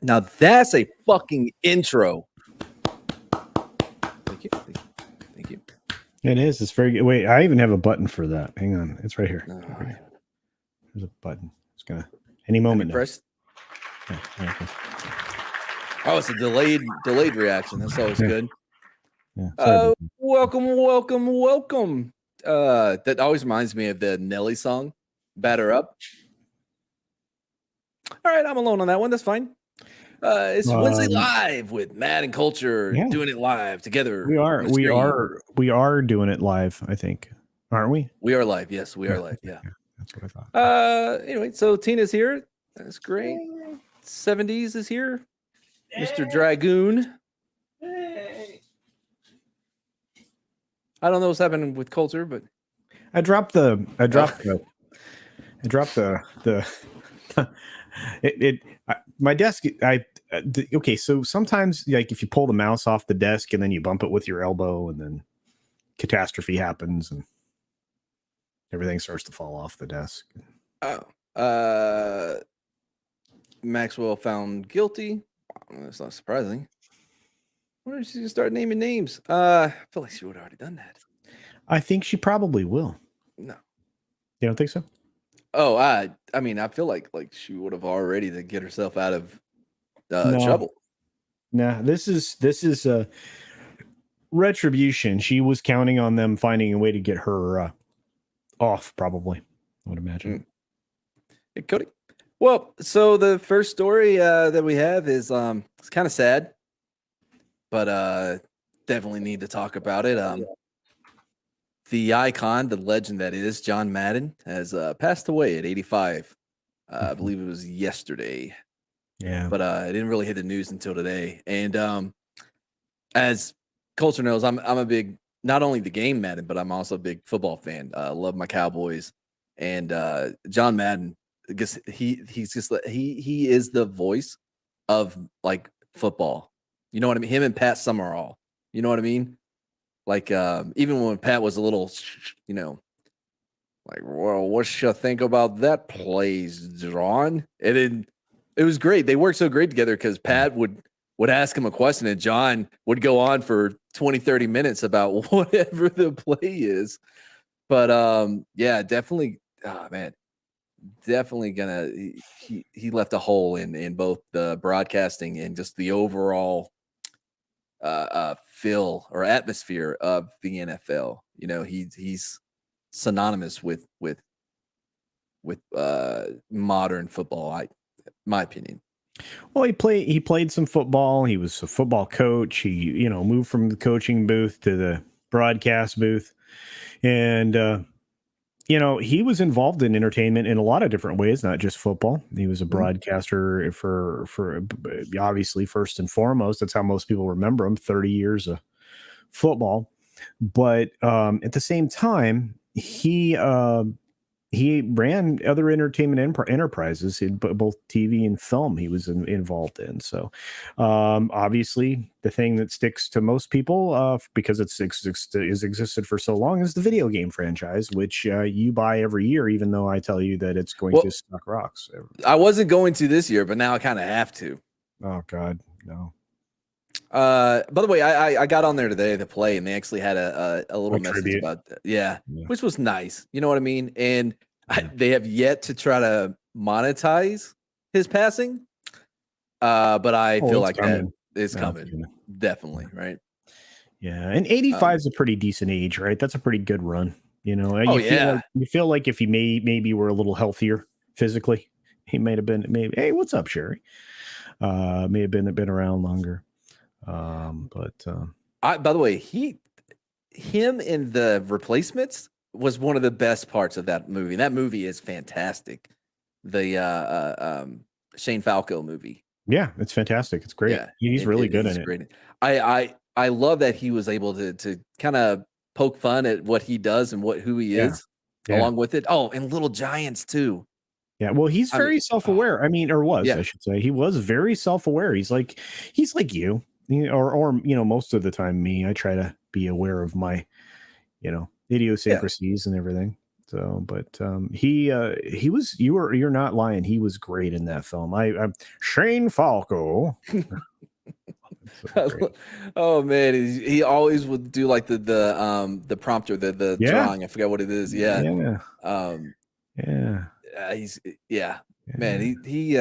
Now that's a fucking intro. Thank you. Thank you. It is. It's very good. Wait, I even have a button for that. Hang on. It's right here. There's a button. It's going to, any moment. Press. Yeah, okay. Oh, it's a delayed reaction. That's always good. Yeah, Welcome. That always reminds me of the Nelly song, Batter Up. All right, I'm alone on that one. That's fine. It's Wednesday Live with Matt and Culture, doing it live together. We are doing it live, I think. Aren't we? We are live. Yes, we are live. Yeah. That's what I thought. Anyway, so Tina's here. That's great. 70s is here. Mr. Dragoon. I don't know what's happening with Culture, but I dropped the my desk. Okay, so sometimes like if you pull the mouse off the desk and then you bump it with your elbow and then catastrophe happens and everything starts to fall off the desk. Maxwell found guilty. That's not surprising. I wonder if she's gonna start naming names. I feel like she would have already done that. I think she probably will. No. You don't think so? Oh, I mean, I feel like she would have already to get herself out of trouble. Nah, this is retribution. She was counting on them finding a way to get her off, probably, I would imagine. Hey, Cody. Well, so the first story that we have is it's kind of sad, but definitely need to talk about it. The icon, the legend that is John Madden, has passed away at 85. I believe it was yesterday. Yeah. But it didn't really hit the news until today. And as Culture knows, I'm a big, not only the game Madden, but I'm also a big football fan. Love my Cowboys. And John Madden, I guess he is the voice of like football. You know what I mean? Him and Pat Summerall. You know what I mean? Like even when Pat was a little, like, well, what you think about that plays, John? It was great. They worked so great together because Pat would ask him a question and John would go on for 20, 30 minutes about whatever the play is. But yeah, definitely, definitely gonna he left a hole in both the broadcasting and just the overall feel or atmosphere of the NFL. You know, he's synonymous with modern football, my opinion. Well, he played some football. He was a football coach. He, moved from the coaching booth to the broadcast booth. And he was involved in entertainment in a lot of different ways, not just football. He was a broadcaster for obviously first and foremost. That's how most people remember him, 30 years of football. But at the same time, he he ran other entertainment enterprises in both TV and film. He was involved in. So, obviously, the thing that sticks to most people, because it's existed for so long, is the video game franchise, which you buy every year, even though I tell you that it's going to suck rocks. I wasn't going to this year, but now I kind of have to. Oh God, no. By the way, I got on there today to play, and they actually had a little message tribute. about that. Yeah, which was nice. You know what I mean? And they have yet to try to monetize his passing. But I feel like that is coming. Definitely, right? Yeah, and 85 is a pretty decent age, right? That's a pretty good run. You know, you feel like if he maybe were a little healthier physically, he might have been Hey, what's up, Sherry? May have been around longer. By the way, him in The Replacements was one of the best parts of that movie. That movie is fantastic. The Shane Falco movie. Yeah, it's fantastic. It's great. Yeah, he's really good in it. Great. I love that he was able to kind of poke fun at what he does and who he is along with it. Oh, and Little Giants too. Yeah, well, he's very self-aware. I mean, or was, I should say. He was very self-aware. He's like you. Or most of the time me. I try to be aware of my, idiosyncrasies and everything. So, but he was, you're not lying. He was great in that film. I'm Shane Falco. Oh man, he always would do like the prompter, the drawing. I forgot what it is. Yeah. He's man. He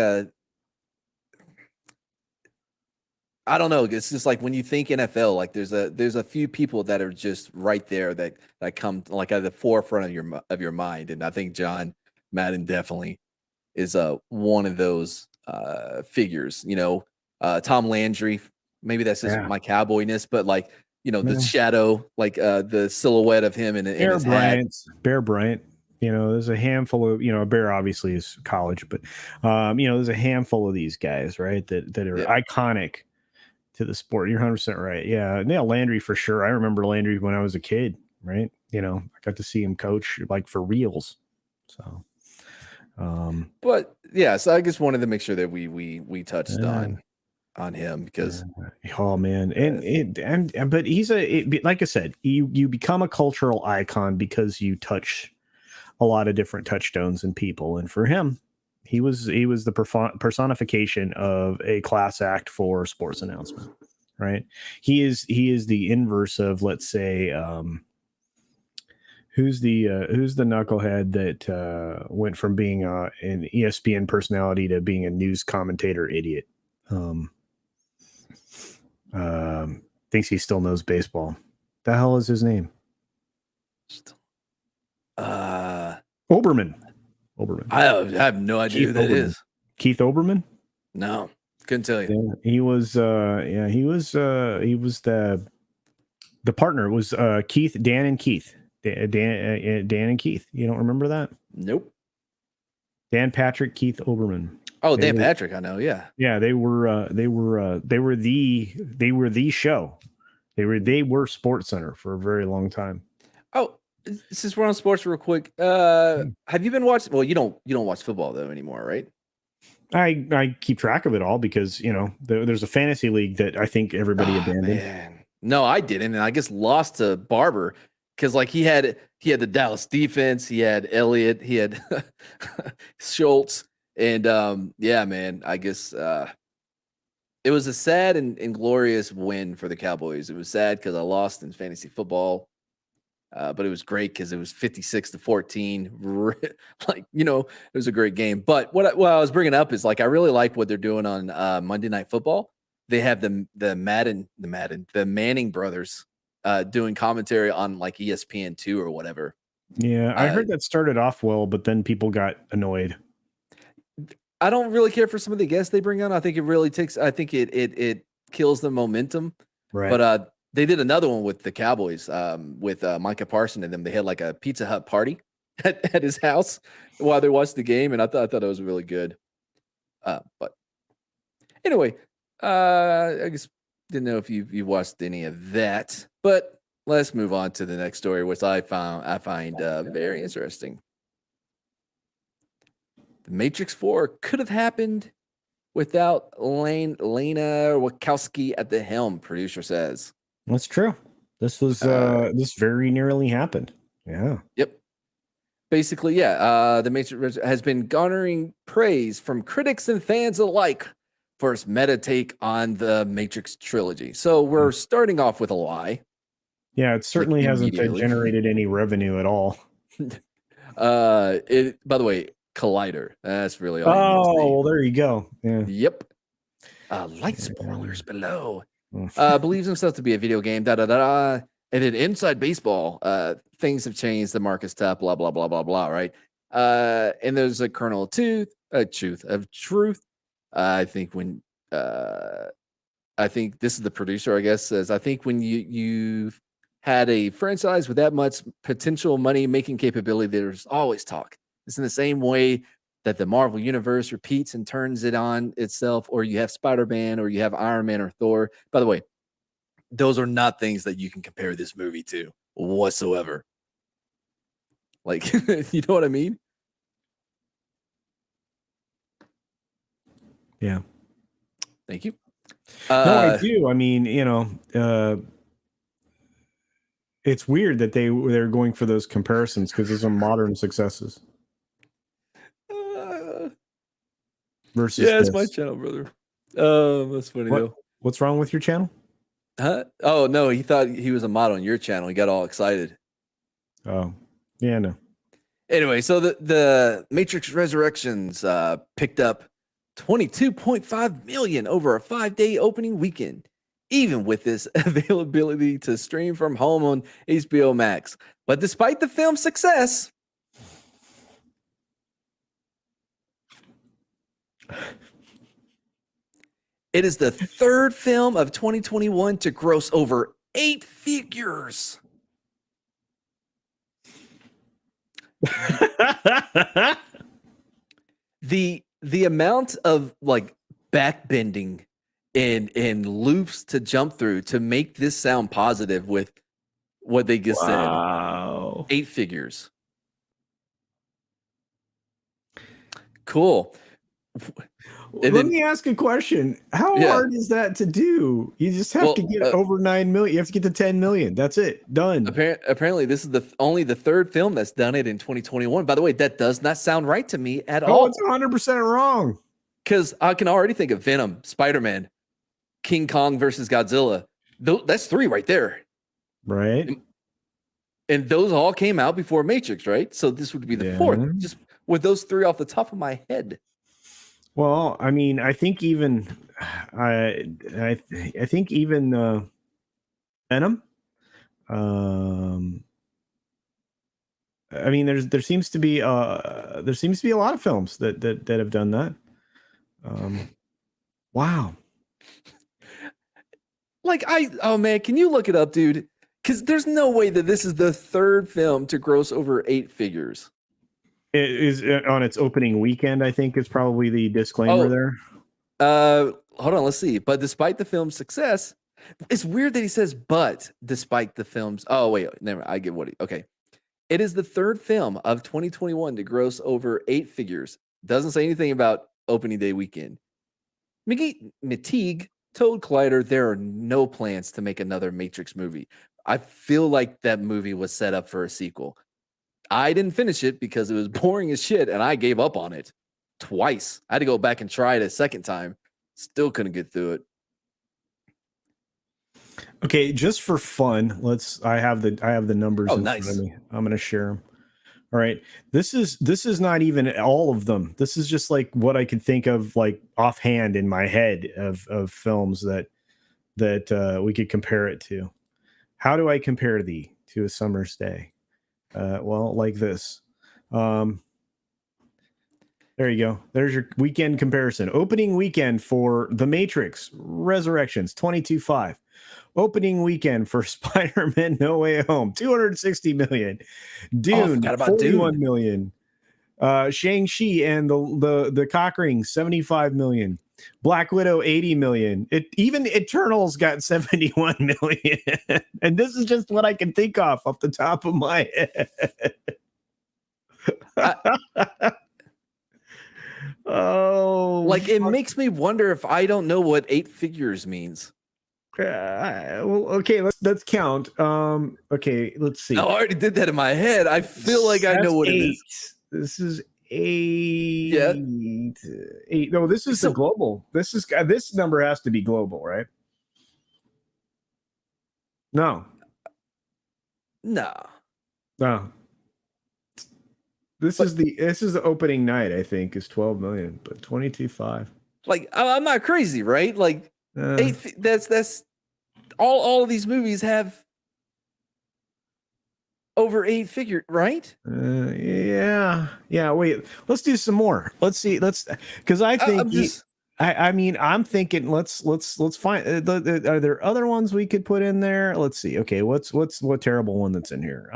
I don't know. It's just like when you think NFL, like there's a few people that are just right there that come like at the forefront of your mind, and I think John Madden definitely is one of those figures. Tom Landry, maybe that's just my cowboyness, but like the shadow, like the silhouette of him in his hat. Bear Bryant. There's a handful of Bear obviously is college, but there's a handful of these guys, right? That are iconic to the sport. You're 100% right. Yeah. Landry for sure. I remember Landry when I was a kid, right? I got to see him coach like for reals. So, but yeah, so I just wanted to make sure that we touched on him because oh man. But he's like I said, you become a cultural icon because you touch a lot of different touchstones and people. And for him, he was the personification of a class act for sports announcement, right? He is the inverse of, let's say, who's the knucklehead that went from being an ESPN personality to being a news commentator idiot. Thinks he still knows baseball. The hell is his name? Oberman. I have no idea who that is. Keith Oberman? No, couldn't tell you. Yeah, he was the partner. It was Keith, Dan and Keith. Dan and Keith. You don't remember that? Nope. Dan Patrick, Keith Oberman. Oh, Dan Patrick, I know. Yeah. Yeah, they were the show. They were Sports Center for a very long time. Oh, since we're on sports real quick, have you been watching? Well, you don't watch football though anymore, right? I keep track of it all because there's a fantasy league that I think everybody abandoned. Man. No, I didn't, and I guess lost to Barber because like he had the Dallas defense, he had Elliott, he had Schultz, and yeah, man, I guess it was a sad and glorious win for the Cowboys. It was sad because I lost in fantasy football. But it was great because it was 56-14. Like, it was a great game. But what I was bringing up is like, I really like what they're doing on Monday Night Football. They have the Manning brothers doing commentary on like ESPN2 or whatever. Yeah, I heard that started off well, but then people got annoyed. I don't really care for some of the guests they bring on. I think it kills the momentum. Right. But they did another one with the Cowboys, with Micah Parsons and them. They had like a Pizza Hut party at his house while they watched the game, and I thought it was really good. But anyway, I guess didn't know if you watched any of that. But let's move on to the next story, which I find very interesting. The Matrix 4 could have happened without Lena Wachowski at the helm, producer says. That's true. This was this very nearly happened. Yeah. Yep. Basically, yeah. The Matrix has been garnering praise from critics and fans alike for its meta take on the Matrix trilogy. So we're starting off with a lie. Yeah, it certainly hasn't generated any revenue at all. It, by the way, Collider. That's really all. Oh, well, there you go. Yeah. Yep. Light spoilers below. Believes himself to be a video game. And then inside baseball, things have changed. The market's tough. Blah blah blah blah blah. Right. And there's a kernel of truth. I think when I think this is the producer. I guess says I think when you've had a franchise with that much potential money making capability, there's always talk. It's in the same way that the Marvel universe repeats and turns it on itself, or you have Spider-Man, or you have Iron Man or Thor. By the way, those are not things that you can compare this movie to whatsoever. Like, you know what I mean? Yeah. Thank you. No, I do. I mean, it's weird that they're going for those comparisons because those are modern successes. Versus it's my channel, brother. That's funny though. What's wrong with your channel? Huh? Oh no, he thought he was a mod on your channel. He got all excited. Oh, yeah, no. Anyway, so the Matrix Resurrections picked up 22.5 million over a 5-day opening weekend, even with this availability to stream from home on HBO Max. But despite the film's success, it is the third film of 2021 to gross over 8 figures. The amount of like backbending and loops to jump through to make this sound positive with what they just said. 8 figures. Cool. Let me ask a question. How hard is that to do? You just have to get over 9 million. You have to get to 10 million. That's it. Done. Apparently, this is only the third film that's done it in 2021. By the way, that does not sound right to me at all. Oh, it's 100% wrong. Because I can already think of Venom, Spider-Man, King Kong versus Godzilla. That's 3 right there. Right. And those all came out before Matrix, right? So this would be the 4th. Just with those 3 off the top of my head. Well, I mean, I think even I think even Venom. I mean, there seems to be a lot of films that have done that. Wow. Like oh man, can you look it up, dude? Because there's no way that this is the third film to gross over 8 figures. It is on its opening weekend, I think, is probably the disclaimer there. Hold on, let's see. But despite the film's success, it's weird that he says, but despite the film's. Oh, wait, never. I get what okay. It is the third film of 2021 to gross over 8 figures. Doesn't say anything about opening day weekend. Mickey Mateague told Collider there are no plans to make another Matrix movie. I feel like that movie was set up for a sequel. I didn't finish it because it was boring as shit, and I gave up on it twice. I had to go back and try it a second time. Still couldn't get through it. Okay, just for fun, I have the numbers in nice. front of me. I'm going to share them. All right, this is not even all of them. This is just like what I could think of, like offhand in my head of films that we could compare it to. How do I compare thee to A Summer's Day? Well, like this. There you go. There's your weekend comparison. Opening weekend for The Matrix Resurrections, 22.5. Opening weekend for Spider-Man No Way Home, 260 million. Dune, 41 million. Shang-Chi and the Cockring, 75 million. Black Widow, 80 million. Even Eternals got 71 million. And this is just what I can think off the top of my head. Like, it makes me wonder if I don't know what 8 figures means. Well, okay, let's count. Okay, let's see. I already did that in my head. I feel like I know what it is. This is 8. Yeah. 8. No, this is the So- global. This number has to be global, right? No. Nah. No. This is the opening night, I think, is 12 million, but 22.5. Like, I'm not crazy, right? Like, that's all of these movies have over 8 figure, right? Yeah. Wait, let's do some more. Let's see. Because I think I'm thinking. Let's find. Are there other ones we could put in there? Let's see. Okay, what terrible one that's in here?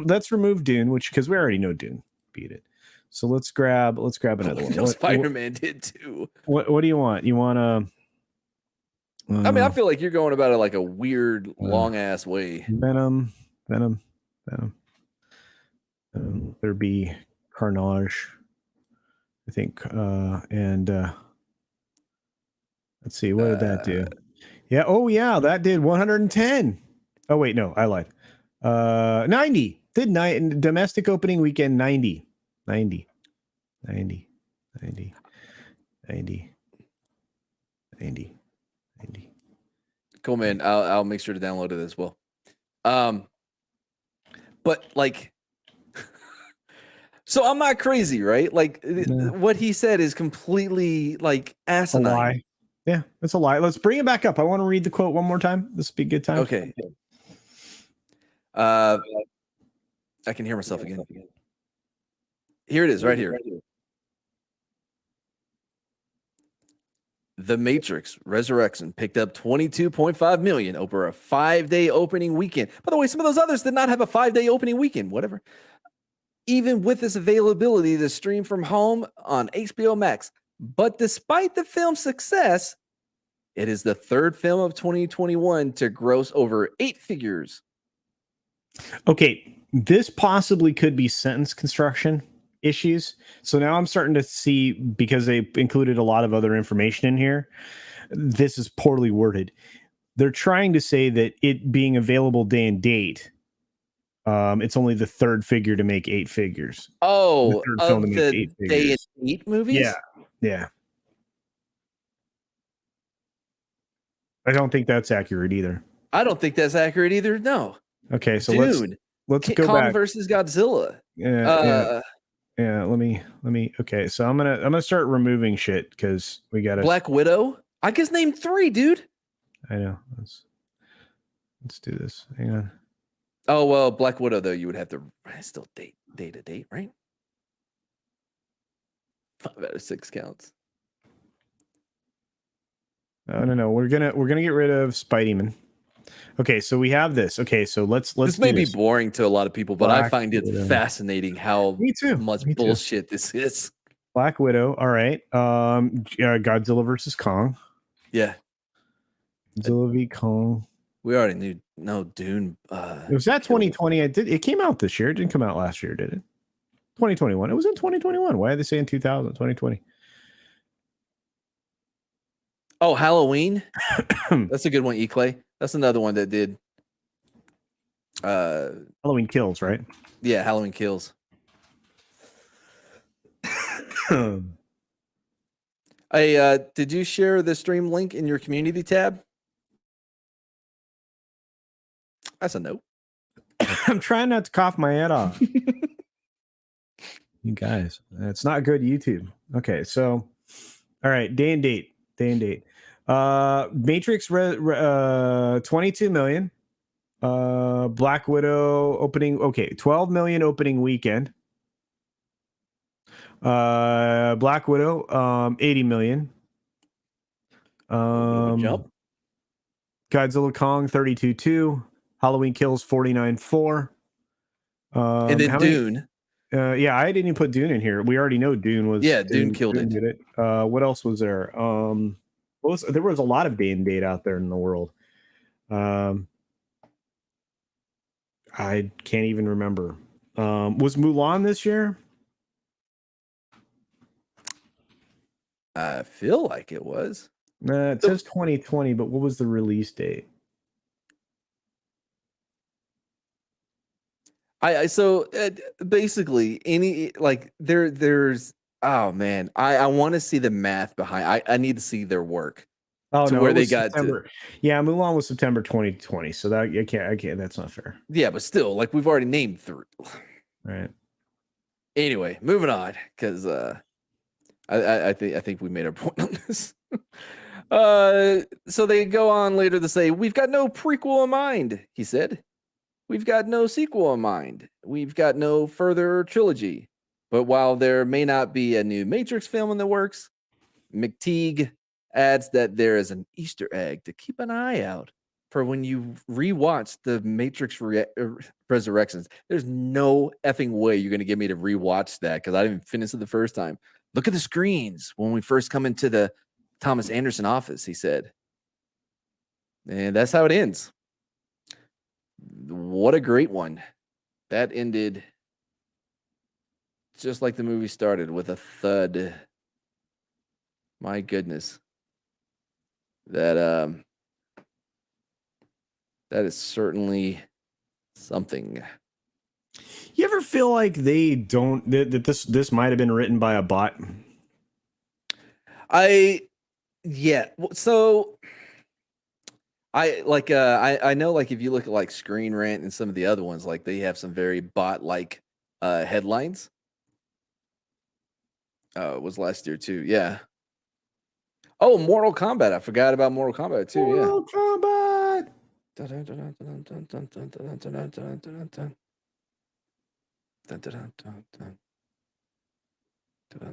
Let's remove Dune, because we already know Dune beat it. So let's grab another one. Spider-Man did too. What do you want? You want to? I mean, I feel like you're going about it like a weird, long ass way. Venom. There'd be Carnage, I think, and let's see, what did that do? Yeah, that did 110. Oh wait, no, I lied. 90. Did domestic opening weekend 90. Cool, man. I'll make sure to download it as well. But like, so I'm not crazy, right? Like, what he said is completely like asinine. A lie. Yeah, it's a lie. Let's bring it back up. I want to read the quote one more time. This would be a good time. Okay. I can hear myself again. Here it is, right here. The Matrix Resurrection picked up 22.5 million over a 5-day opening weekend. By the way, some of those others did not have a 5-day opening weekend, whatever. Even with its availability to stream from home on HBO Max. But despite the film's success, it is the third film of 2021 to gross over 8 figures. Okay, this possibly could be sentence construction issues. So now I'm starting to see, because they included a lot of other information in here, this is poorly worded. They're trying to say that it being available day and date, it's only the third figure to make 8 figures. Oh, of the day and date movies? Yeah. I don't think that's accurate either. I don't think that's accurate either. No. Okay, so Dude, let's go Kong back versus Godzilla. Yeah. Let me. Okay, so I'm gonna start removing shit because we got Black Widow. I guess name 3, dude. I know. Let's do this. Hang on. Oh well, Black Widow though you would have to still date to date, right? 5 out of 6 counts. No. We're gonna get rid of Spideyman. Okay, so we have this. Okay, so let's. This may be boring to a lot of people, but I find it fascinating how much bullshit this is. Black Widow. All right. Godzilla versus Kong. Yeah. Godzilla v Kong. We already knew. No, Dune. Was that 2020? It came out this year. It didn't come out last year, did it? 2021. It was in 2021. Why are they saying 2020? Oh, Halloween. That's a good one, E-Clay. That's another one that did. Halloween Kills, right? Yeah, Halloween Kills. Hey, did you share the stream link in your community tab? That's a no. I'm trying not to cough my head off. You guys, it's not good YouTube. Okay, so all right, day and date. Matrix 22 million. Black Widow opening, 12 million opening weekend. Black Widow 80 million. Jump. Godzilla Kong 32.2. Halloween Kills 49.4. And then Dune. Yeah, I didn't even put Dune in here. We already know Dune was. Yeah, Dune killed it. Did it. What else was there? There was a lot of day and date out there in the world. I can't even remember. Was Mulan this year? I feel like it was. It says 2020, but what was the release date? So basically any like there's oh man, I want to see the math behind. I need to see their work Oh to no, where it they was got to. September. Yeah, Mulan was September 2020. So that I can't. That's not fair. Yeah, but still, like we've already named 3. Right. Anyway, moving on because I think we made our point on this. So they go on later to say, "We've got no prequel in mind," he said. "We've got no sequel in mind. We've got no further trilogy. But while there may not be a new Matrix film in the works, McTeague adds that there is an Easter egg to keep an eye out for when you rewatch the Matrix Resurrections. There's no effing way you're going to get me to rewatch that because I didn't finish it the first time. Look at the screens when we first come into the Thomas Anderson office," he said. And that's how it ends. What a great one. That ended just like the movie started, with a thud. My goodness. That is certainly something. You ever feel like they don't that this might have been written by a bot? So I know, like, if you look at like Screen Rant and some of the other ones, like they have some very bot like headlines. It was last year too. Yeah. Oh, Mortal Kombat. I forgot about Mortal Kombat too. Mortal Kombat.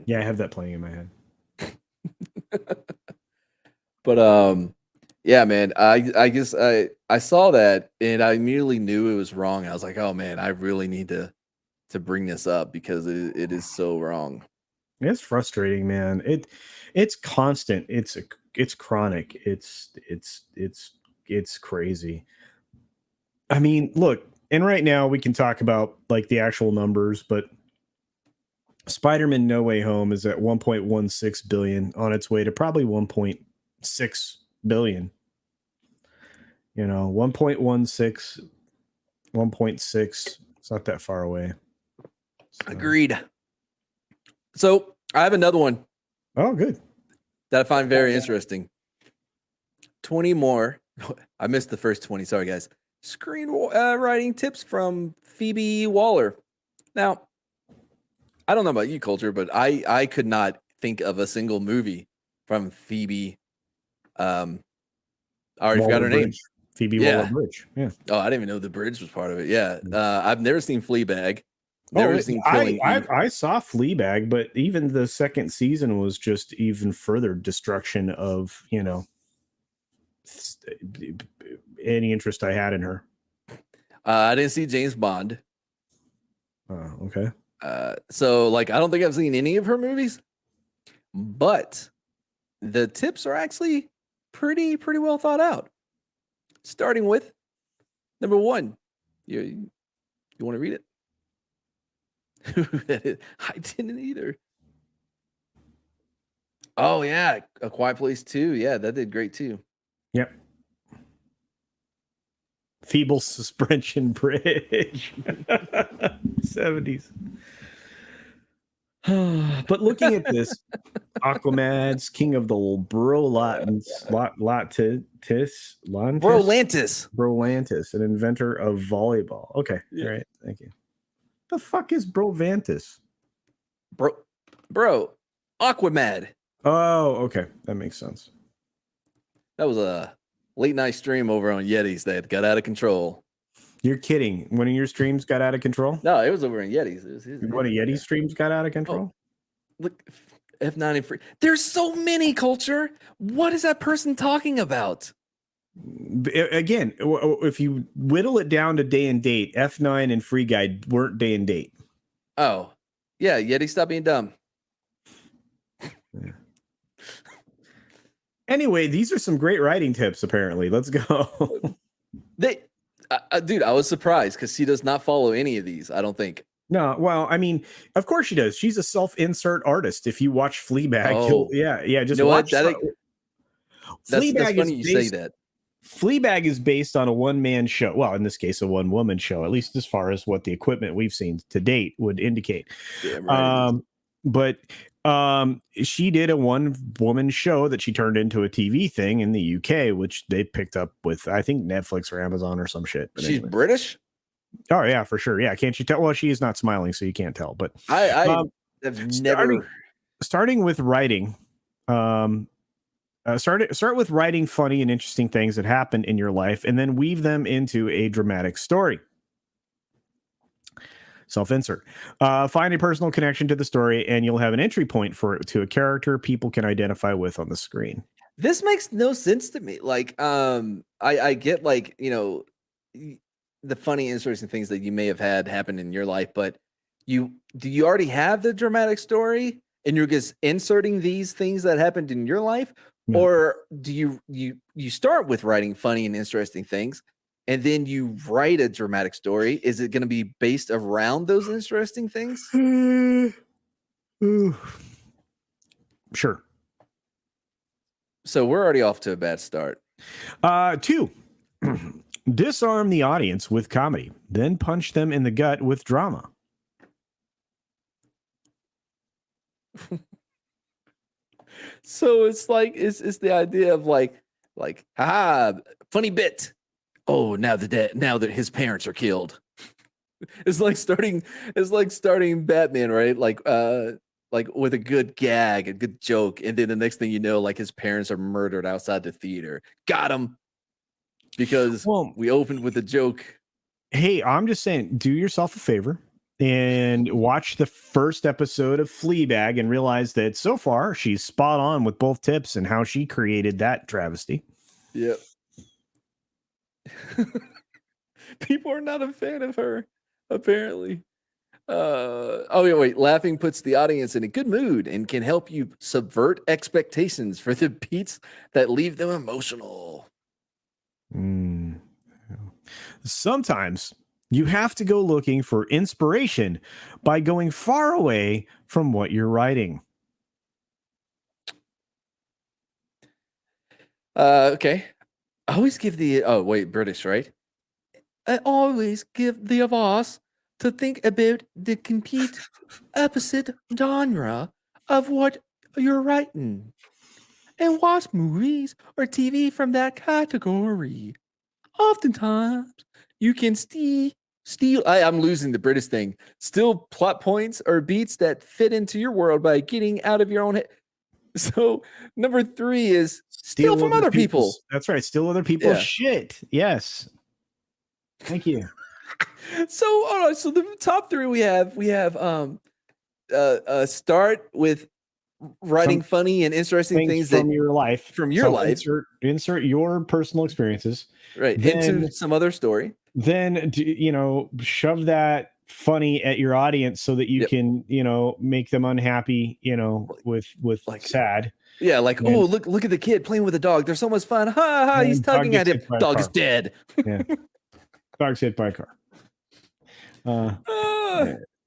Yeah, I have that playing in my head. But yeah, man, I guess I saw that and I immediately knew it was wrong. I was like, oh man, I really need to bring this up because it is so wrong. It's frustrating, man. It's constant. It's chronic. It's crazy. I mean, look, and right now we can talk about like the actual numbers, but Spider-Man No Way Home is at 1.16 billion, on its way to probably 1.6 billion. 1.16, 1.6. It's not that far away. So. Agreed. So I have another one. Oh, good. That I find very interesting. 20 more. I missed the first 20. Sorry, guys. Screenwriting tips from Phoebe Waller. Now, I don't know about you, Culture, but I could not think of a single movie from Phoebe. I already forgot her name. Phoebe Waller-Bridge. Yeah. Oh, I didn't even know the bridge was part of it. Yeah. I've never seen Fleabag. Never seen Killing Eve. I saw Fleabag, but even the second season was just even further destruction of, any interest I had in her. I didn't see James Bond. Okay. So like, I don't think I've seen any of her movies, but the tips are actually pretty well thought out. Starting with number 1. You want to read it? I didn't either. Oh yeah, A Quiet Place 2. Yeah, that did great too. Yep. Feeble Suspension Bridge. 70s. But looking at this, Aquamad's king of the Brolantis, an inventor of volleyball. Okay, yeah. All right, thank you. The fuck is Brovantis? Bro, Aquamad. Oh, okay, that makes sense. That was a late night stream over on Yetis that got out of control. You're kidding. One of your streams got out of control? No, it was over in Yetis. One of Yeti's streams got out of control? Oh, look, F9 and free. There's so many, Culture. What is that person talking about? Again, if you whittle it down to day and date, F9 and Free Guide weren't day and date. Oh, yeah. Yeti, stop being dumb. Yeah. Anyway, these are some great writing tips, apparently. Let's go. Dude, I was surprised because she does not follow any of these, I don't think. No, well, I mean, of course she does. She's a self-insert artist. If you watch Fleabag, Oh, yeah, you just know what? watch That's Fleabag is funny you say based that. Fleabag is based on a one-man show. Well, in this case, a one-woman show, at least as far as what the equipment we've seen to date would indicate. Damn right it is. But she did a one-woman show that she turned into a TV thing in the UK, which they picked up with, I think, Netflix or Amazon or some shit. But She's anyway. British. Oh yeah, for sure. Yeah, can't you tell? Well, she is not smiling, so you can't tell. But I um, have starting never. starting with writing, start with writing funny and interesting things that happen in your life, and then weave them into a dramatic story. Self-insert. Find a personal connection to the story, and you'll have an entry point to a character people can identify with on the screen. This makes no sense to me. Like, I get like the funny, interesting things that you may have had happen in your life, but do you already have the dramatic story, and you're just inserting these things that happened in your life, No. or do you start with writing funny and interesting things, and then you write a dramatic story? Is it going to be based around those interesting things? Sure. So we're already off to a bad start. 2. Disarm the audience with comedy, then punch them in the gut with drama. So it's like it's the idea of like haha, funny bit. Oh, now that his parents are killed. It's like starting Batman, right? Like with a good gag, a good joke, and then the next thing you know, like his parents are murdered outside the theater. Got him. Because we opened with a joke. Hey, I'm just saying, do yourself a favor and watch the first episode of Fleabag and realize that so far she's spot on with both tips and how she created that travesty. Yep. People are not a fan of her, apparently. Oh yeah, wait. Laughing puts the audience in a good mood and can help you subvert expectations for the beats that leave them emotional. Sometimes you have to go looking for inspiration by going far away from what you're writing. Okay. I always give British, right? I always give the advice to think about the complete opposite genre of what you're writing and watch movies or TV from that category. Oftentimes, you can steal. I'm losing the British thing. Steal plot points or beats that fit into your world by getting out of your own head. So number 3 is steal from other people. That's right. Steal other people's shit. Yes. Thank you. So the top 3 we have start with writing funny and interesting things from your life. Insert your personal experiences into some other story. Then shove that funny at your audience so that you can make them unhappy with like sad. Yeah, like, oh, look at the kid playing with a dog. They're so much fun. Ha ha, he's tugging at him. Dog is dead. Yeah. Dog's hit by a car.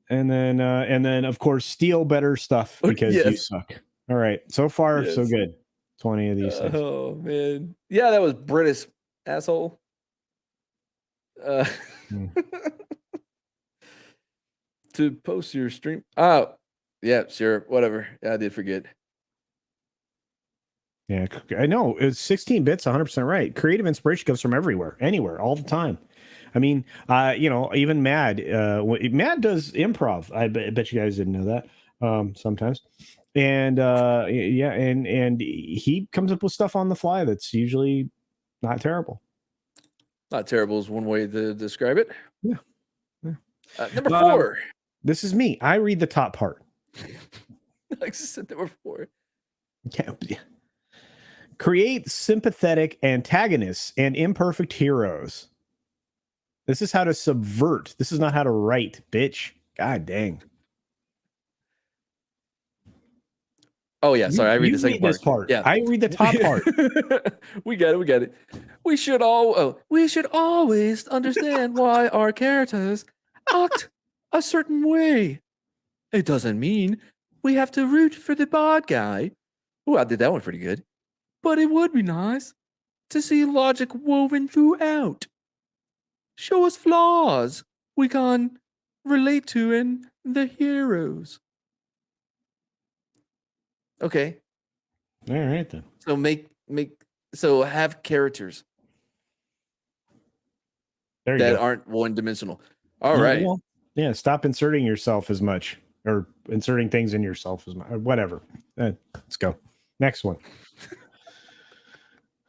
And then of course steal better stuff because you suck. All right. So far, so good. 20 of these things. Oh man. Yeah, that was British, asshole. To post your stream. Oh, yeah, sure. Whatever. Yeah, I did forget. Yeah, I know. It's 16 bits, 100% right. Creative inspiration comes from everywhere, anywhere, all the time. I mean, even Mad does improv. I bet you guys didn't know that sometimes. And and he comes up with stuff on the fly that's usually not terrible. Not terrible is one way to describe it. Yeah. Number 4. This is me. I read the top part. I said number 4. Okay. Create sympathetic antagonists and imperfect heroes. This is how to subvert. This is not how to write, bitch. God dang. Oh yeah, sorry. I read the second part. Yeah, I read the top part. We got it. We should always understand why our characters act a certain way. It doesn't mean we have to root for the bad guy. Oh, I did that one pretty good. But it would be nice to see logic woven throughout. Show us flaws we can relate to in the heroes. Okay, All right then. so have characters There you that go. aren't one-dimensional. All Yeah, right. well, yeah, stop inserting yourself as much or inserting things in yourself as much. Whatever. Let's go. Next one.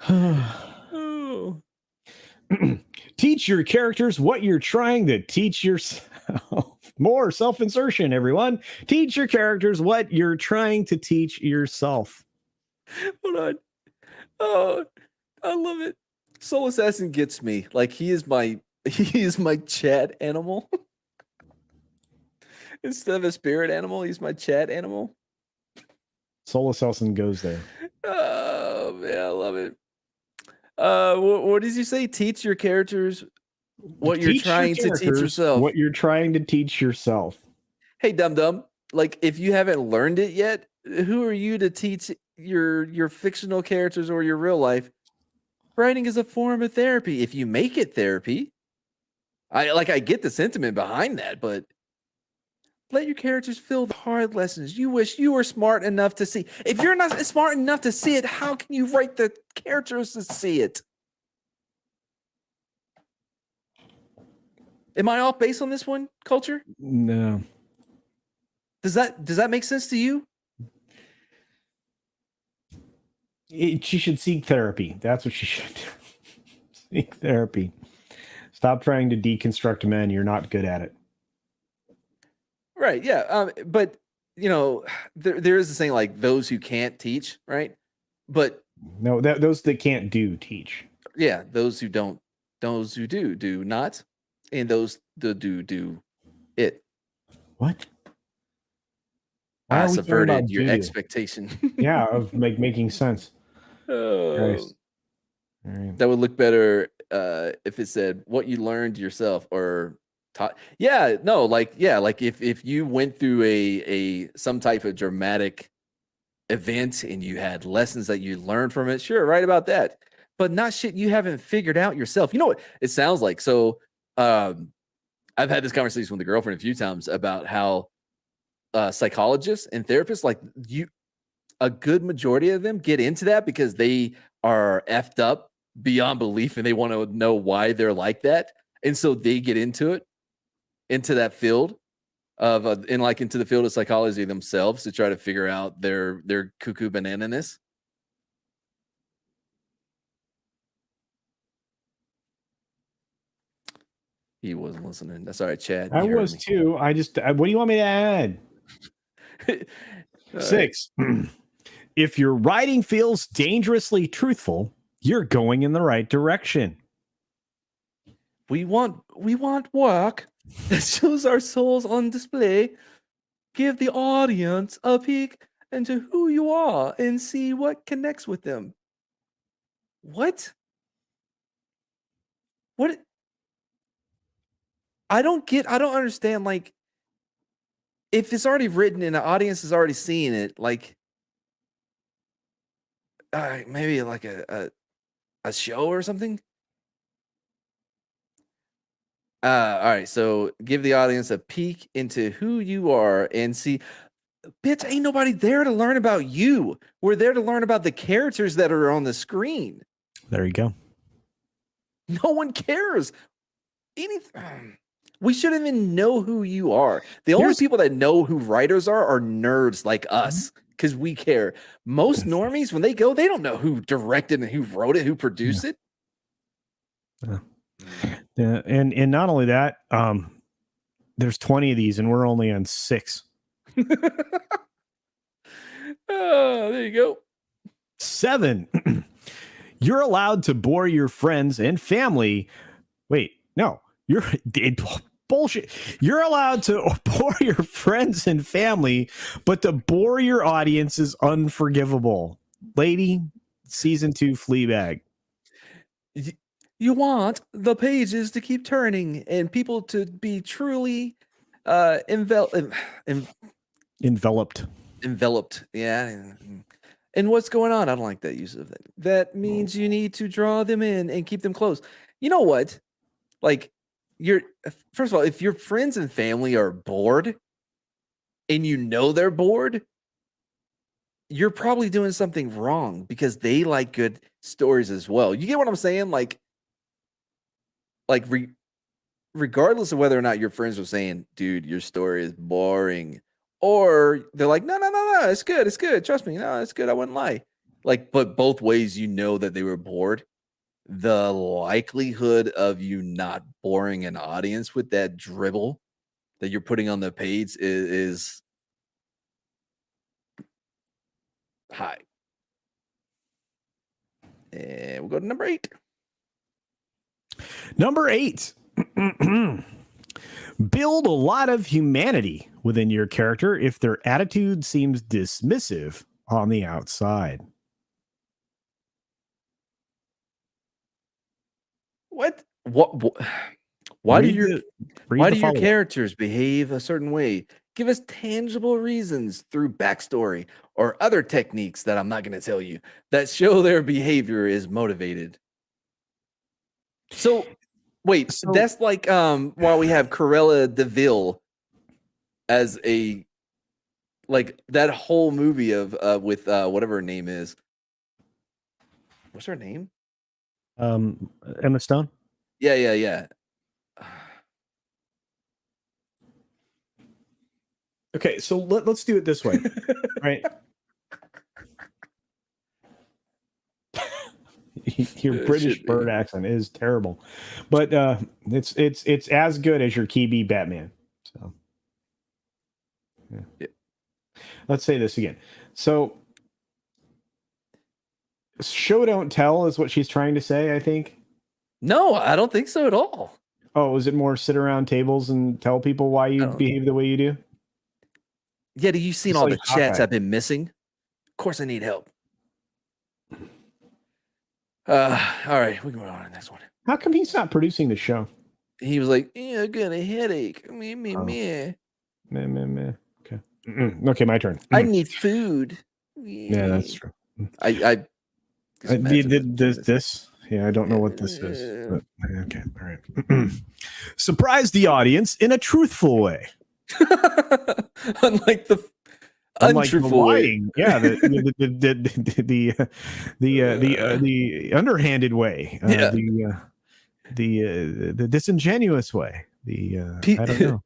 Oh. Teach your characters what you're trying to teach yourself. More self-insertion, everyone. Teach your characters what you're trying to teach yourself. Hold on. Oh, I love it. Soul Assassin gets me. Like he is my chat animal. Instead of a spirit animal, he's my chat animal. Soul Assassin goes there. Oh man, I love it. What did you say? Teach your characters what you're trying to teach yourself. What you're trying to teach yourself. Hey, dum dum. Like if you haven't learned it yet, who are you to teach your fictional characters or your real life? Writing is a form of therapy. If you make it therapy, I get the sentiment behind that, but let your characters feel the hard lessons you wish you were smart enough to see. If you're not smart enough to see it, how can you write the characters to see it? Am I off base on this one, Culture? No. Does that make sense to you? She should seek therapy. That's what she should do. Seek therapy. Stop trying to deconstruct men. You're not good at it. Right. Yeah. But you know, there is a saying like those who can't teach, right? But no, those that can't do teach. Yeah, those who don't, those who do not, and those that do it. What? I subverted your expectation. Yeah, of making sense. Oh, right. That would look better if it said what you learned yourself or taught. Yeah, no, like if you went through a some type of dramatic event and you had lessons that you learned from it, sure, right about that. But not shit you haven't figured out yourself. You know what it sounds like? So I've had this conversation with a girlfriend a few times about how psychologists and therapists, like a good majority of them get into that because they are effed up beyond belief and they want to know why they're like that. And so they get into that field of into the field of psychology themselves to try to figure out their cuckoo banana-ness. He wasn't listening. That's all right, Chad. I was too. I just, what do you want me to add? 6. If your writing feels dangerously truthful, you're going in the right direction. We want work that shows our souls on display. Give the audience a peek into who you are and see what connects with them. What? What? I don't understand. Like, if it's already written and the audience is already seeing it, like, maybe like a show or something. All right, so give the audience a peek into who you are and see. Bitch, ain't nobody there to learn about you. We're there to learn about the characters that are on the screen. There you go. No one cares. Anything. We shouldn't even know who you are. The only people that know who writers are nerds like us because we care. Most normies, when they go, they don't know who directed and who wrote it, who produced it. Yeah, and not only that, there's 20 of these and we're only on 6. Oh, there you go. 7. You're allowed to bore your friends and family. Wait, no, bullshit. You're allowed to bore your friends and family, but to bore your audience is unforgivable. Lady, season 2 Fleabag. You want the pages to keep turning and people to be truly Enveloped. Enveloped. Yeah. And what's going on? I don't like that use of that. That means you need to draw them in and keep them close. You know what? Like, first of all, if your friends and family are bored and you know they're bored, you're probably doing something wrong because they like good stories as well. You get what I'm saying? Regardless of whether or not your friends are saying, dude, your story is boring, or they're like, no, it's good. Trust me, no, it's good. I wouldn't lie. Like, but both ways, you know that they were bored. The likelihood of you not boring an audience with that dribble that you're putting on the page is high. And we'll go to number 8. Number 8. Build a lot of humanity within your character if their attitude seems dismissive on the outside. What? Why do your characters behave a certain way? Give us tangible reasons through backstory or other techniques that I'm not going to tell you that show their behavior is motivated. So, wait, that's like while we have Cruella de Vil as a like that whole movie of with whatever her name is. What's her name? Emma Stone. Yeah. Okay, so let's do it this way, right? Your British bird accent is terrible, but it's as good as your Kiwi Batman. So, yeah. Let's say this again. So, show don't tell is what she's trying to say, I think. No, I don't think so at all. Oh, is it more sit around tables and tell people why you behave the way you do? Yeah, do you seen all the chats I've been missing? Of course I need help. All right, we can go on to the next one. How come he's not producing the show? He was like, I got a headache. Meh. Meh. Okay. Okay, my turn. I need food. Yeah, that's true. I did this. Yeah, I don't know what this is. But, okay, all right. Surprise the audience in a truthful way. Unlike the untruthful way. Yeah, the underhanded way. The disingenuous way. I don't know.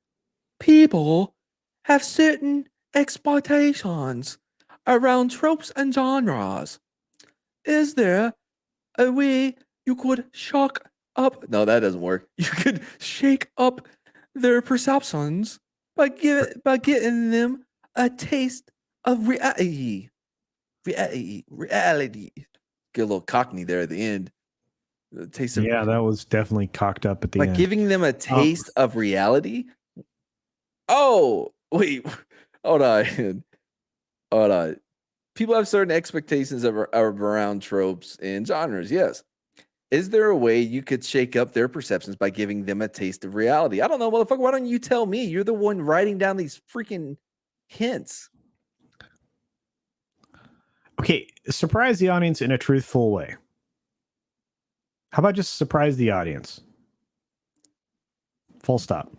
People have certain expectations around tropes and genres. Is there a way you could shock up? No, that doesn't work. You could shake up their perceptions by getting them a taste of reality. Reality. Get a little cockney there at the end. The taste of that was definitely cocked up at the end. By giving them a taste of reality. Oh, wait. Hold on. People have certain expectations of around tropes and genres. Yes. Is there a way you could shake up their perceptions by giving them a taste of reality? I don't know, motherfucker. Why don't you tell me? You're the one writing down these freaking hints. Okay, surprise the audience in a truthful way. How about just surprise the audience? Full stop.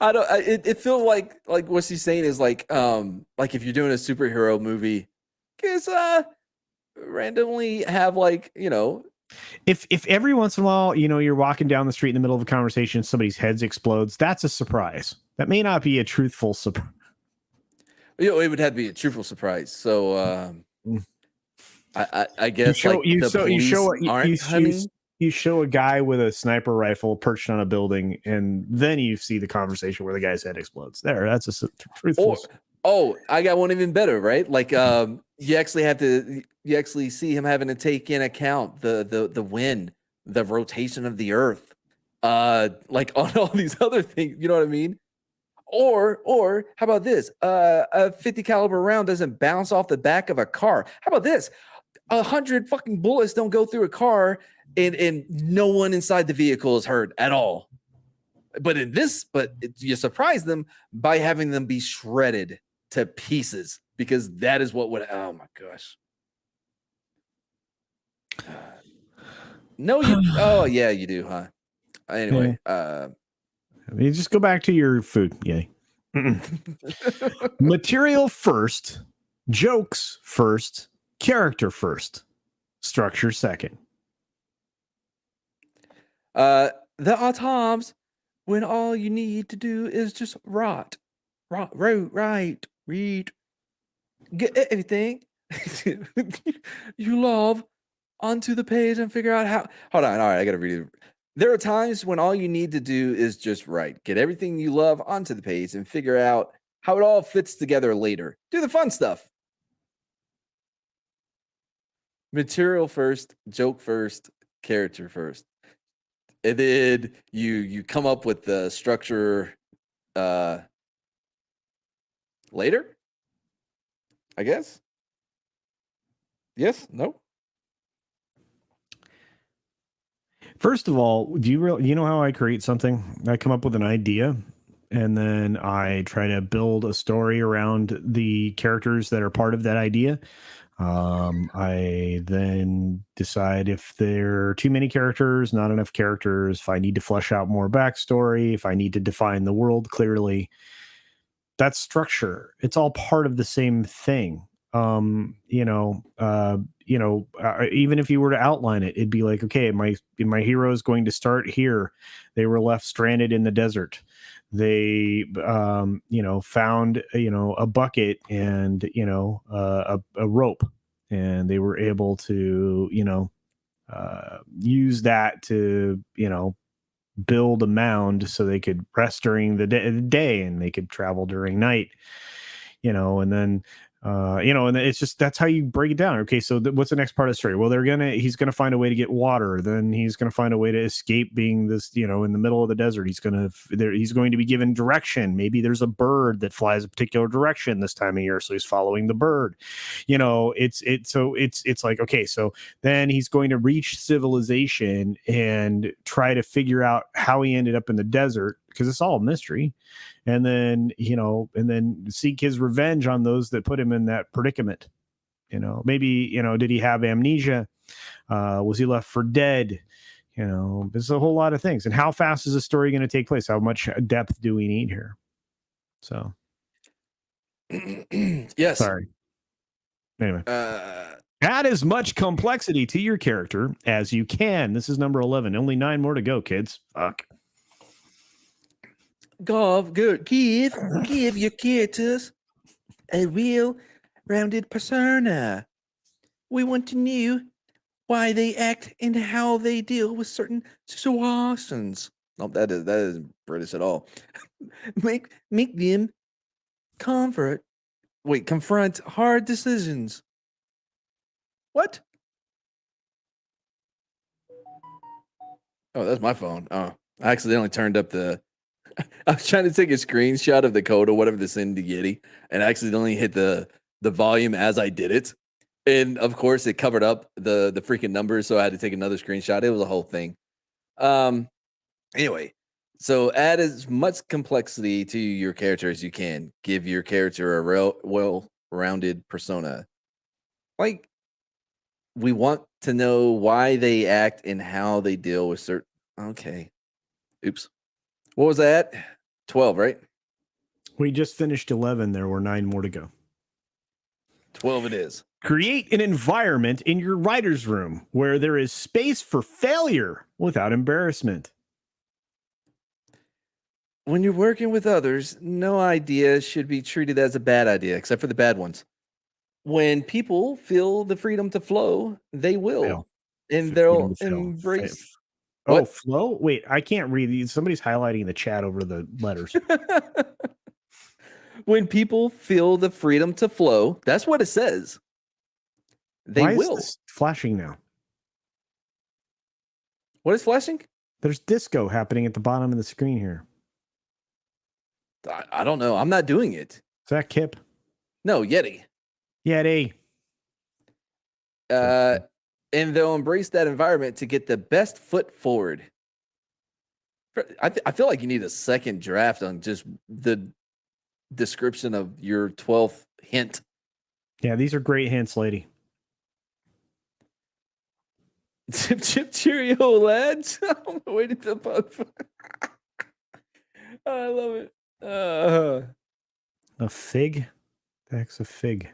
I don't. It feels like what she's saying is like if you're doing a superhero movie, because randomly have if every once in a while you're walking down the street in the middle of a conversation, somebody's heads explodes. That's a surprise. That may not be a truthful surprise. It would have to be a truthful surprise. So I guess you show a guy with a sniper rifle perched on a building, and then you see the conversation where the guy's head explodes. That's a truthful. Oh, I got one even better, right? Like you actually see him having to take in account the wind, the rotation of the earth, like on all these other things. You know what I mean? Or how about this? A 50 caliber round doesn't bounce off the back of a car. How about this? 100 fucking bullets don't go through a car and no one inside the vehicle is hurt at all. But you surprise them by having them be shredded to pieces, because that is what would. Oh my gosh. No, you. Oh yeah, you do, huh? Anyway, You just go back to your food. Yay. Material first, jokes first, character first, structure second. there are times when all you need to do is just write, read, get everything you love onto the page and figure out how. Hold on, all right, I gotta read it. There are times when all you need to do is just write, get everything you love onto the page and figure out how it all fits together later. Do the fun stuff. Material first, joke first, character first. And then you come up with the structure later, I guess. Yes? No? First of all, you know how I create something? I come up with an idea and then I try to build a story around the characters that are part of that idea. I then decide if there are too many characters, not enough characters, if I need to flesh out more backstory, if I need to define the world clearly. That's structure. It's all part of the same thing. Even if you were to outline it, it'd be like, okay, my hero is going to start here. They were left stranded in the desert. They found a bucket and a rope, and they were able to use that to build a mound so they could rest during the day and they could travel during night, and then and it's just, that's how you break it down. Okay, so what's the next part of the story? Well, he's gonna find a way to get water. Then he's gonna find a way to escape being this, in the middle of the desert. He's going to be given direction. Maybe there's a bird that flies a particular direction this time of year, so he's following the bird. It's like, okay, so then he's going to reach civilization and try to figure out how he ended up in the desert, because it's all a mystery. And then seek his revenge on those that put him in that predicament. Maybe did he have amnesia? Was he left for dead? There's a whole lot of things. And how fast is the story going to take place? How much depth do we need here? So yes. Sorry. Anyway, add as much complexity to your character as you can. This is number 11. Only 9 more to go, kids. Fuck. Give your characters a real rounded persona. We want to know why they act and how they deal with certain situations. No, that isn't British at all. Make them confront hard decisions. What? Oh, that's my phone. Oh, I accidentally turned up I was trying to take a screenshot of the code or whatever to send to Yeti, and I accidentally hit the volume as I did it. And of course, it covered up the freaking numbers, so I had to take another screenshot. It was a whole thing. Anyway, so add as much complexity to your character as you can. Give your character a well-rounded persona. Like, we want to know why they act and how they deal with certain. Okay. Oops. What was that? 12, right? We just finished 11. There were 9 more to go. 12 it is. Create an environment in your writer's room where there is space for failure without embarrassment. When you're working with others, no idea should be treated as a bad idea, except for the bad ones. When people feel the freedom to flow, they will. Fail. And they'll embrace. Oh, flow? Wait, I can't read these. Somebody's highlighting the chat over the letters. When people feel the freedom to flow, that's what it says. They will. Is this flashing now? What is flashing? There's disco happening at the bottom of the screen here. I don't know. I'm not doing it. Is that Kip? No, Yeti. Yeti. And they'll embrace that environment to get the best foot forward. I feel like you need a second draft on just the description of your 12th hint. Yeah, these are great hints, lady. Chip chip cheerio, lads. I'm waiting to pop. I love it. A fig? The heck's a fig?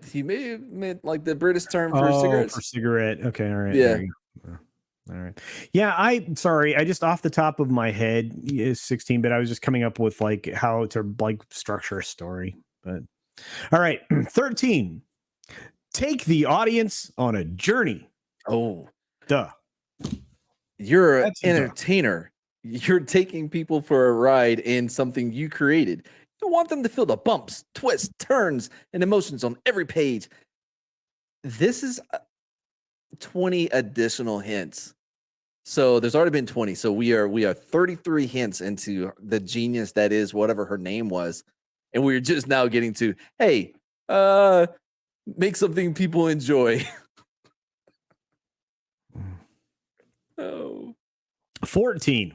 He may have meant like the British term for Oh, cigarettes. for cigarette. Okay, all right. Yeah. There you go. All right. Yeah, sorry. I just off the top of my head is 16-bit. I was just coming up with like how to like structure a story. But all right. 13. Take the audience on a journey. Oh, Duh. you're an That's a duh. entertainer. You're taking people for a ride in something you created. You want them to feel the bumps, twists, turns, and emotions on every page. This is 20 additional hints. So there's already been 20. So we are 33 hints into the genius that is whatever her name was. And we're just now getting to, hey, make something people enjoy. Oh. 14.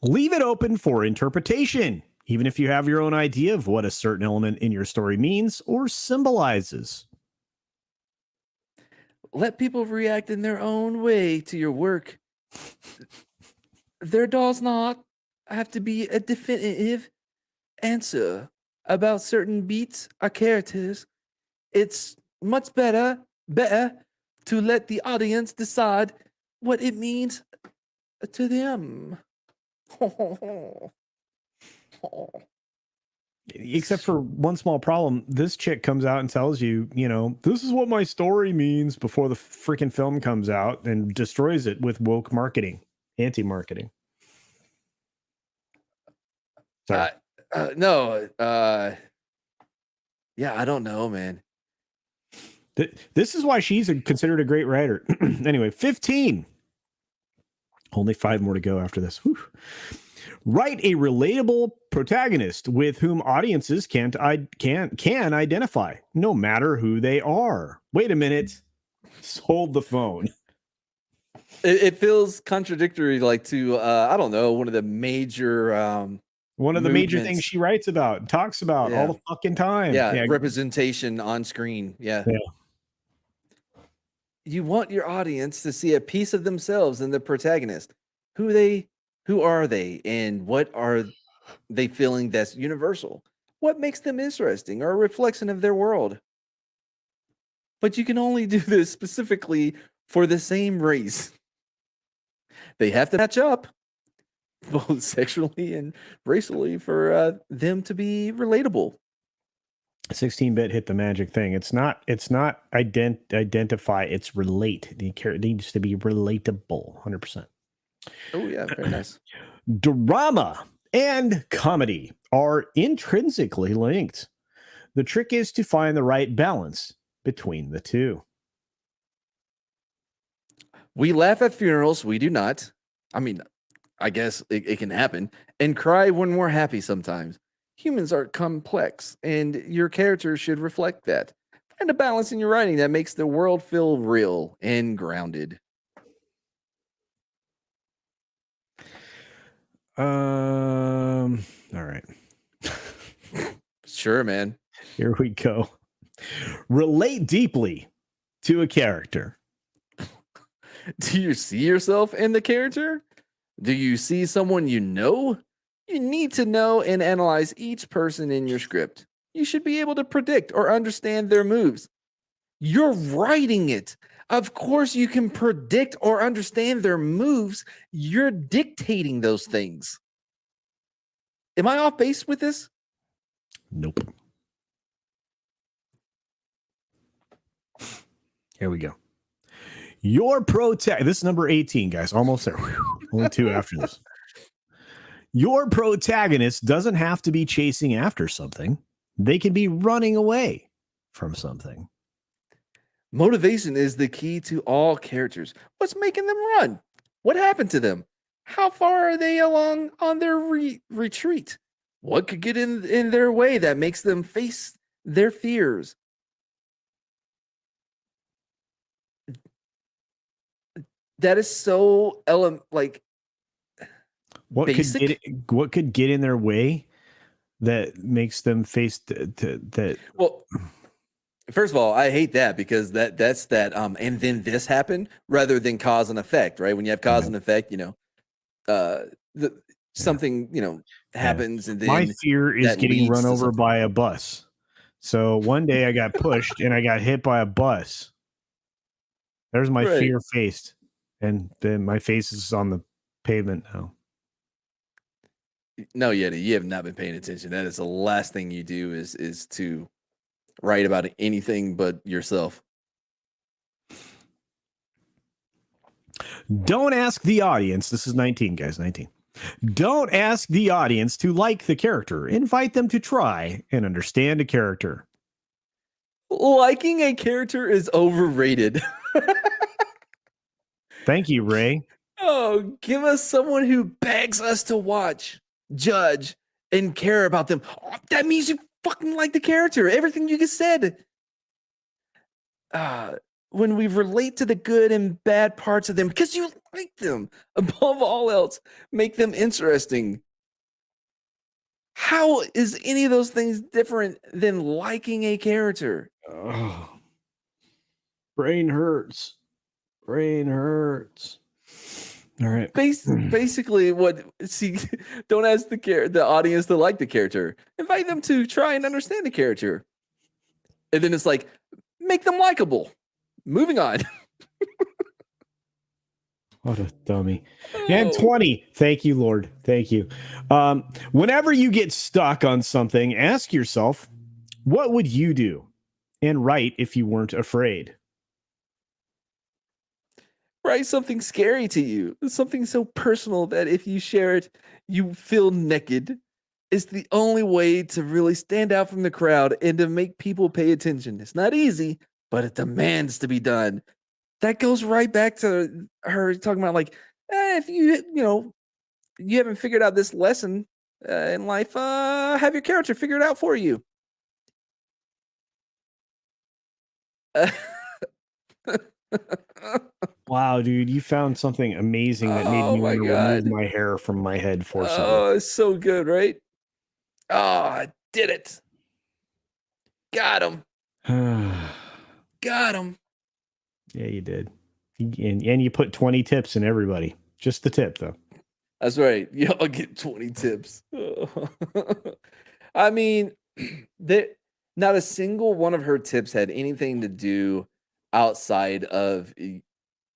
Leave it open for interpretation, even if you have your own idea of what a certain element in your story means or symbolizes. Let people react in their own way to your work. There does not have to be a definitive answer about certain beats or characters. It's much better to let the audience decide what it means to them. Except for one small problem. This chick comes out and tells you, this is what my story means before the freaking film comes out and destroys it with woke marketing, anti-marketing. Sorry. No. Yeah, I don't know, man. This is why she's considered a great writer. Anyway, 15. Only 5 more to go after this. Whew. Write a relatable protagonist with whom audiences can identify, no matter who they are. Wait a minute. Hold the phone. It feels contradictory, like to I don't know, one of the major one of the major movements. things she writes about, talks about all the fucking time. Yeah, representation on screen. Yeah. You want your audience to see a piece of themselves in the protagonist. Who are they, and what are they feeling that's universal? What makes them interesting or a reflection of their world? But you can only do this specifically for the same race. They have to match up both sexually and racially for them to be relatable. 16-bit hit the magic thing. It's not identify, it's relate. It needs to be relatable. 100%. Oh yeah, very nice. Drama and comedy are intrinsically linked. The trick is to find the right balance between the two. We laugh at funerals. We do not. I mean, I guess it can happen. And cry when we're happy sometimes. Humans are complex, and your character should reflect that. Find a balance in your writing that makes the world feel real and grounded. All right. Sure, man. Here we go. Relate deeply to a character. Do you see yourself in the character? Do you see someone you know? You need to know and analyze each person in your script. You should be able to predict or understand their moves. You're writing it. Of course, you can predict or understand their moves. You're dictating those things. Am I off base with this? Nope. Here we go. Your this is number 18, guys. Almost there. Only 2 after this. Your protagonist doesn't have to be chasing after something. They can be running away from something. Motivation is the key to all characters. What's making them run? What happened to them? How far are they along on their retreat? What could get in their way that makes them face their fears? That is so like what basic. could get in their way that makes them face that? Well, first of all, I hate that because that's that and then this happened rather than cause and effect, right? When you have cause and effect, the something, happens and My then fear is that getting leads run to over something. by a bus. So one day I got pushed and I got hit by a bus. There's my Right. fear faced, and then my face is on the pavement now. No, Yeti, you have not been paying attention. That is the last thing you do is to write about anything but yourself. Don't ask the audience. This is 19, guys. 19. Don't ask the audience to like the character. Invite them to try and understand a character. Liking a character is overrated. Thank you, Ray. Oh, give us someone who begs us to watch, judge, and care about them. Oh, that means you fucking like the character. Everything you just said. When we relate to the good and bad parts of them, because you like them, above all else, make them interesting. How is any of those things different than liking a character? Oh, brain hurts. Brain hurts. All right. Basically, don't ask the audience to like the character. Invite them to try and understand the character, and then it's like make them likable. Moving on. What a dummy. And 20. Thank you, Lord. Thank you. Whenever you get stuck on something, ask yourself, what would you do? And write if you weren't afraid. Write something scary to you, something so personal that if you share it, you feel naked. It's the only way to really stand out from the crowd and to make people pay attention. It's not easy, but it demands to be done. That goes right back to her talking about like, if you haven't figured out this lesson in life, have your character figure it out for you. Wow, dude, you found something amazing that made Oh me want my to remove god! my hair from my head forcibly. Oh, it's so good, right? Oh, I did it! Got him! Got him! Yeah, you did. And you put 20 tips in everybody. Just the tip, though. That's right. Y'all get 20 tips. I mean, not a single one of her tips had anything to do outside of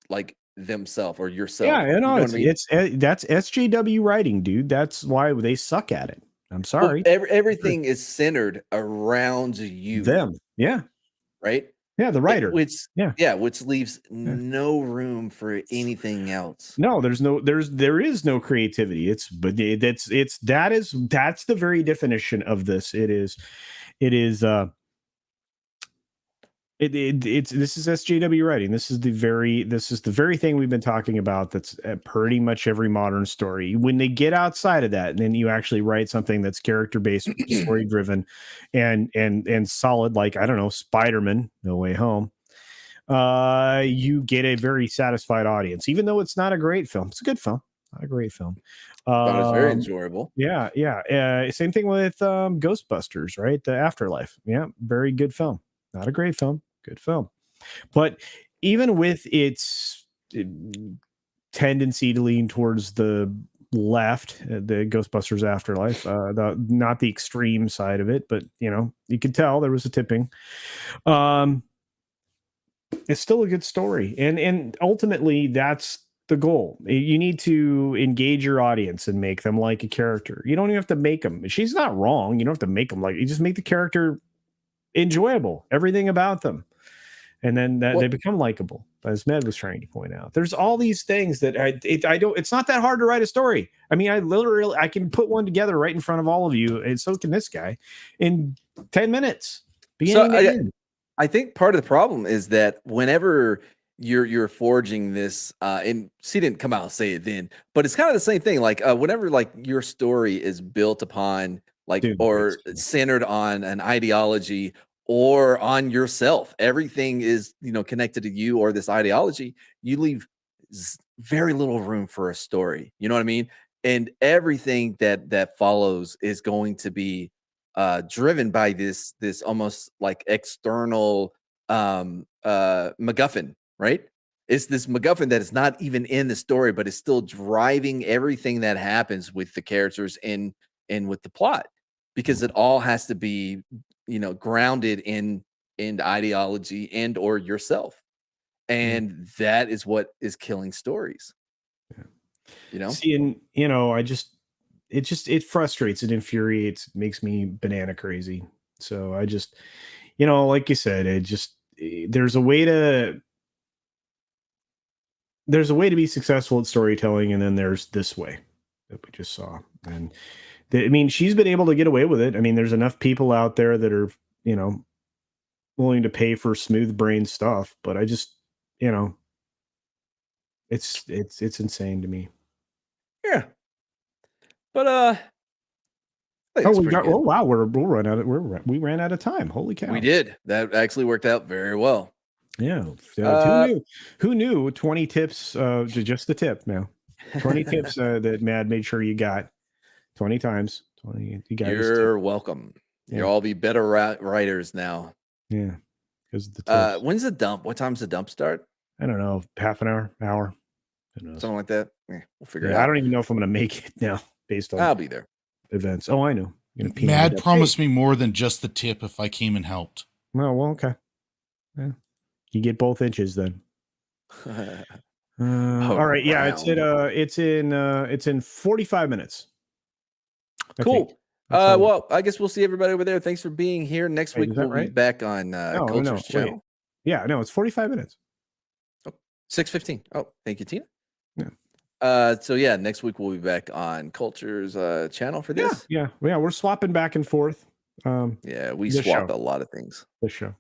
like themselves or yourself. Yeah, You no, know what I mean? that's SJW writing, dude. That's why they suck at it. I'm Well, sorry. everything is centered around you, Them. Yeah. right? Yeah, the writer. Which leaves no room for anything else. No, there is no creativity. That's the very definition of this. It's this is SJW writing. This is the very thing we've been talking about. That's pretty much every modern story. When they get outside of that, and then you actually write something that's character based, story driven, and solid, like I don't know, Spider-Man: No Way Home. You get a very satisfied audience, even though it's not a great film. It's a good film, not a great film. But it's very enjoyable. Yeah. Same thing with Ghostbusters, right? The Afterlife. Yeah, very good film. Not a great film, good film. But even with its tendency to lean towards the left, the Ghostbusters Afterlife, not the extreme side of it, but you could tell there was a tipping. It's still a good story, and ultimately that's the goal. You need to engage your audience and make them like a character. You don't even have to make them. She's not wrong. You don't have to make them like. You just make the character enjoyable. Everything about them, and then they become likable. As Med was trying to point out, there's all these things that I don't. It's not that hard to write a story. I mean, I can put one together right in front of all of you, and so can this guy in 10 minutes. Beginning to end. I think part of the problem is that whenever you're forging this, and she didn't come out and say it then, but it's kind of the same thing. Like whenever like your story is built upon or centered on an ideology or on yourself, everything is connected to you or this ideology. You leave very little room for a story. You know what I mean? and everything that follows is going to be driven by this almost like external MacGuffin, right? It's this MacGuffin that is not even in the story, but is still driving everything that happens with the characters and with the plot, because it all has to be, grounded in ideology and or yourself, and that is what is killing stories. See, and it frustrates, it infuriates, it makes me banana crazy. So I just, like you said, there's a way to be successful at storytelling, and then there's this way that we just saw. And she's been able to get away with it. I mean, there's enough people out there that are, willing to pay for smooth brain stuff, but I just, it's insane to me. Yeah. But I think it's pretty good. Oh wow, we ran out of time. Holy cow. We did. That actually worked out very well. Yeah. Who knew 20 tips, just the tip now. 20 tips that Mad made sure you got 20 times. 20 you got. You're welcome. Yeah. You'll all be better writers now. Yeah. Because the when's the dump? What time's the dump start? I don't know, half an hour. Something like that. We'll figure it out. I don't even know if I'm gonna make it now based on I'll be there. Events. Oh, I know. Mad promised me more than just the tip if I came and helped. Oh, well, okay. Yeah. You get both inches then. All right. Yeah, it's in 45 minutes. Cool. Well, I guess we'll see everybody over there. Thanks for being here. Next week we'll be back on Culture's channel. Wait. Yeah, no, it's 45 minutes. 6:15. Oh, thank you, Tina. Yeah. So yeah, next week we'll be back on Culture's channel for this. Yeah. We're swapping back and forth. We swapped a lot of things. This show.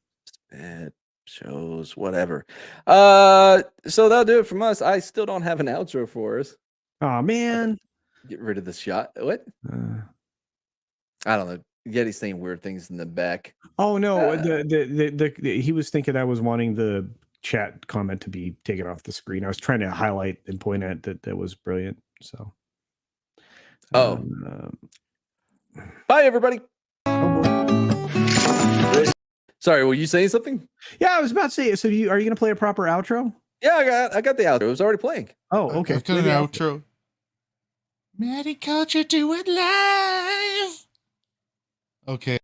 Shows, whatever. So that'll do it from us. I still don't have an outro for us. Oh man. Get rid of the shot. What? I don't know. Yeti's saying weird things in the back. Oh no, he was thinking I was wanting the chat comment to be taken off the screen. I was trying to highlight and point at that was brilliant. So bye everybody. Sorry, were you saying something? Yeah, I was about to say, so are you going to play a proper outro? Yeah, I got the outro. It was already playing. Oh, okay. I've got an outro. Maddie Culture, do it live. Okay.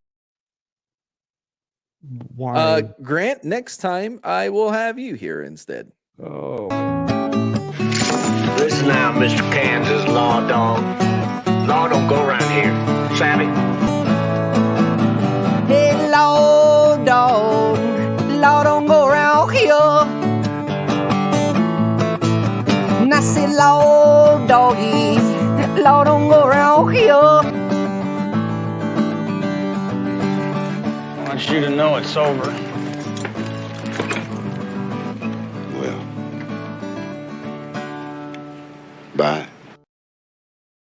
Why? Grant, next time I will have you here instead. Oh. Listen now, Mr. Kansas Law Dog. Law don't go around here. Savvy? Hey, Law Dog. Law don't go around here. And I say, Law Doggy. Law don't go around here. I want you to know it's over. Well, bye.